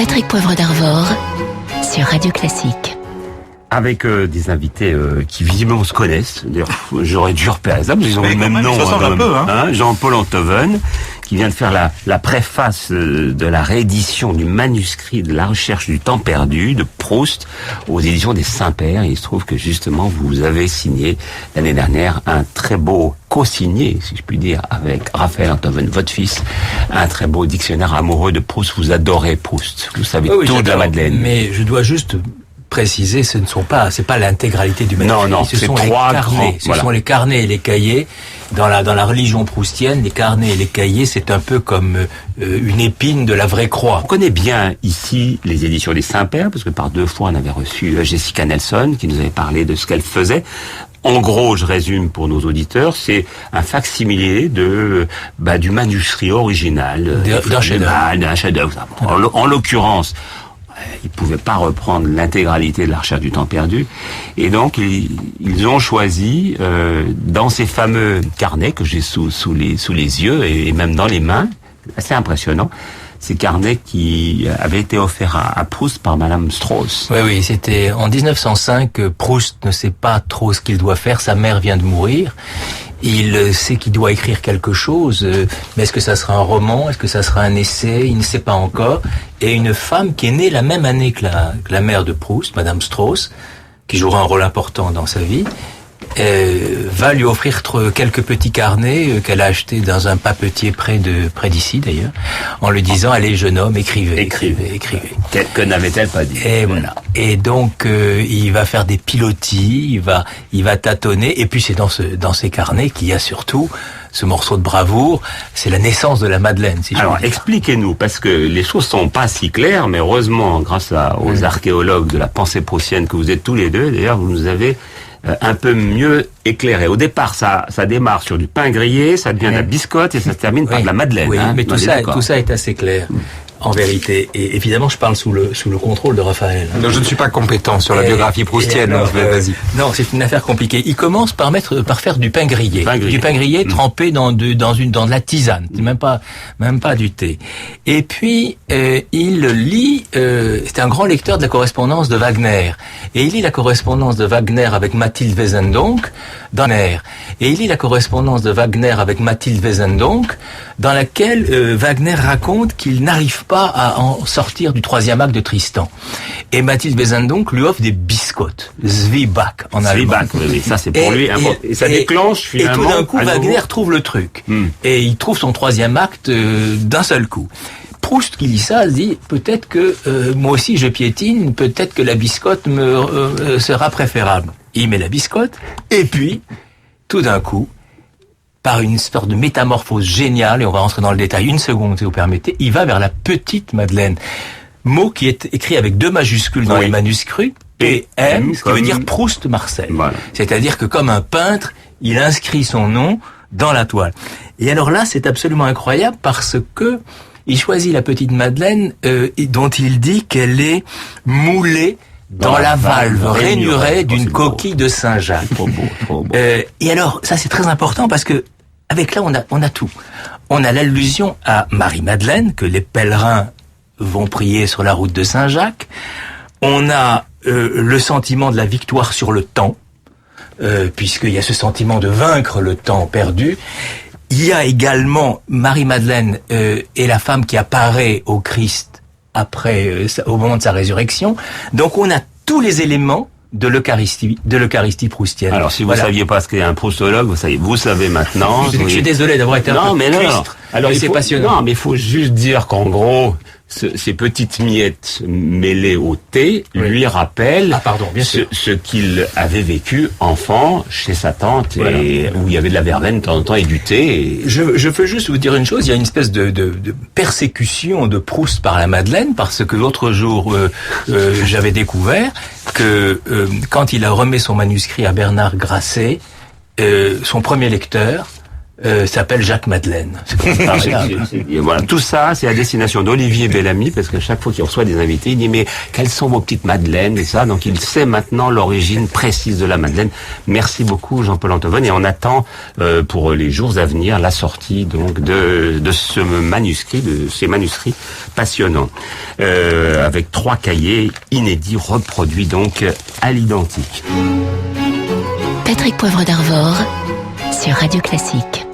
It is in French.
Patrick Poivre d'Arvor sur Radio Classique. Avec des invités qui visiblement se connaissent. D'ailleurs, j'aurais dû repérer ça, parce qu'ils ont le même nom. Jean-Paul Enthoven, qui vient de faire la préface de la réédition du manuscrit de La Recherche du temps perdu de Proust aux éditions des Saint-Pères. Et il se trouve que justement, vous avez signé l'année dernière un très beau co-signé, si je puis dire, avec Raphaël Enthoven, votre fils, un très beau dictionnaire amoureux de Proust. Vous adorez Proust. Vous savez tout de la Madeleine. Mais je dois juste préciser, c'est pas l'intégralité du manuscrit. Non, ce sont les carnets. Ce sont les carnets et les cahiers. Dans la religion proustienne, les carnets et les cahiers, c'est un peu comme une épine de la vraie croix. On connaît bien ici les éditions des Saint-Pères, parce que par 2 fois on avait reçu Jessica Nelson, qui nous avait parlé de ce qu'elle faisait. En gros, je résume pour nos auditeurs, c'est un facsimilé du manuscrit original d'un chef-d'œuvre. En l'occurrence, ils pouvaient pas reprendre l'intégralité de La Recherche du temps perdu, et donc ils ont choisi dans ces fameux carnets que j'ai sous les yeux et même dans les mains, assez impressionnant, ces carnets qui avaient été offerts à Proust par Madame Strauss. Oui, c'était en 1905. Proust ne sait pas trop ce qu'il doit faire. Sa mère vient de mourir. Il sait qu'il doit écrire quelque chose, mais est-ce que ça sera un roman, est-ce que ça sera un essai, il ne sait pas encore. Et une femme qui est née la même année que la mère de Proust, Madame Strauss, qui jouera un rôle important dans sa vie, va lui offrir quelques petits carnets qu'elle a achetés dans un papetier près d'ici d'ailleurs, en lui disant allez jeune homme, écrivez. Que n'avait-elle pas dit? Et voilà. Et donc il va faire des pilotis, il va tâtonner, et puis c'est dans ces carnets qu'il y a surtout ce morceau de bravoure, c'est la naissance de la Madeleine. Alors expliquez-nous, parce que les choses sont pas si claires, mais heureusement grâce aux archéologues de la pensée proustienne que vous êtes tous les deux, d'ailleurs vous nous avez un peu mieux éclairé. Au départ, ça démarre sur du pain grillé, ça devient de la biscotte et ça se termine par de la madeleine. Oui, mais tout ça est assez clair. En vérité, et évidemment, je parle sous le contrôle de Raphaël. Non, je ne suis pas compétent sur la biographie proustienne. Vas-y. Non, c'est une affaire compliquée. Il commence par faire du pain grillé. Du pain grillé trempé dans de la tisane, même pas du thé. Et puis il lit. C'est un grand lecteur de la correspondance de Wagner, et il lit la correspondance de Wagner avec Mathilde Wesendonck dans l'air. Et il lit la correspondance de Wagner avec Mathilde Wesendonck, dans laquelle Wagner raconte qu'il n'arrive pas à en sortir du 3e acte de Tristan. Et Mathilde Wesendonck lui offre des biscottes, Zwieback en allemand. Zwieback, oui, ça c'est pour lui. Et ça déclenche finalement. Et tout d'un coup, Wagner trouve le truc. Et il trouve son 3e acte d'un seul coup. Proust qui lit ça se dit peut-être que moi aussi je piétine, peut-être que la biscotte me sera préférable. Il met la biscotte, et puis tout d'un coup, par une sorte de métamorphose géniale, et on va rentrer dans le détail une seconde si vous permettez, il va vers la petite Madeleine. Mot qui est écrit avec 2 majuscules dans les manuscrits, PM, ce qui veut dire Proust Marcel. Voilà. C'est-à-dire que comme un peintre, il inscrit son nom dans la toile. Et alors là, c'est absolument incroyable parce que il choisit la petite Madeleine dont il dit qu'elle est moulée dans la valve rainurée d'une coquille de Saint-Jacques. Trop beau. Et alors, ça c'est très important parce que avec là, on a tout. On a l'allusion à Marie-Madeleine, que les pèlerins vont prier sur la route de Saint-Jacques. On a le sentiment de la victoire sur le temps, puisqu'il y a ce sentiment de vaincre le temps perdu. Il y a également Marie-Madeleine et la femme qui apparaît au Christ au moment de sa résurrection. Donc on a tous les éléments de l'Eucharistie proustienne. Alors si vous saviez pas ce qu'est un proustologue, vous savez maintenant. Je suis désolé d'avoir été un peu triste. Alors c'est passionnant. Non, mais il faut juste dire qu'en gros, ces petites miettes mêlées au thé lui rappellent ce qu'il avait vécu enfant chez sa tante, et où il y avait de la verveine de temps en temps et du thé. Je veux juste vous dire une chose, il y a une espèce de persécution de Proust par la Madeleine, parce que l'autre jour, j'avais découvert que quand il a remis son manuscrit à Bernard Grasset, son premier lecteur, s'appelle Jacques Madeleine. Et voilà, tout ça, c'est à destination d'Olivier Bellamy, parce que chaque fois qu'il reçoit des invités, il dit mais quelles sont vos petites madeleines et ça, donc il sait maintenant l'origine précise de la madeleine. Merci beaucoup Jean-Paul Antoven, et on attend pour les jours à venir la sortie donc de ce manuscrit, de ces manuscrits passionnants, avec 3 cahiers inédits reproduits donc à l'identique. Patrick Poivre d'Arvor sur Radio Classique.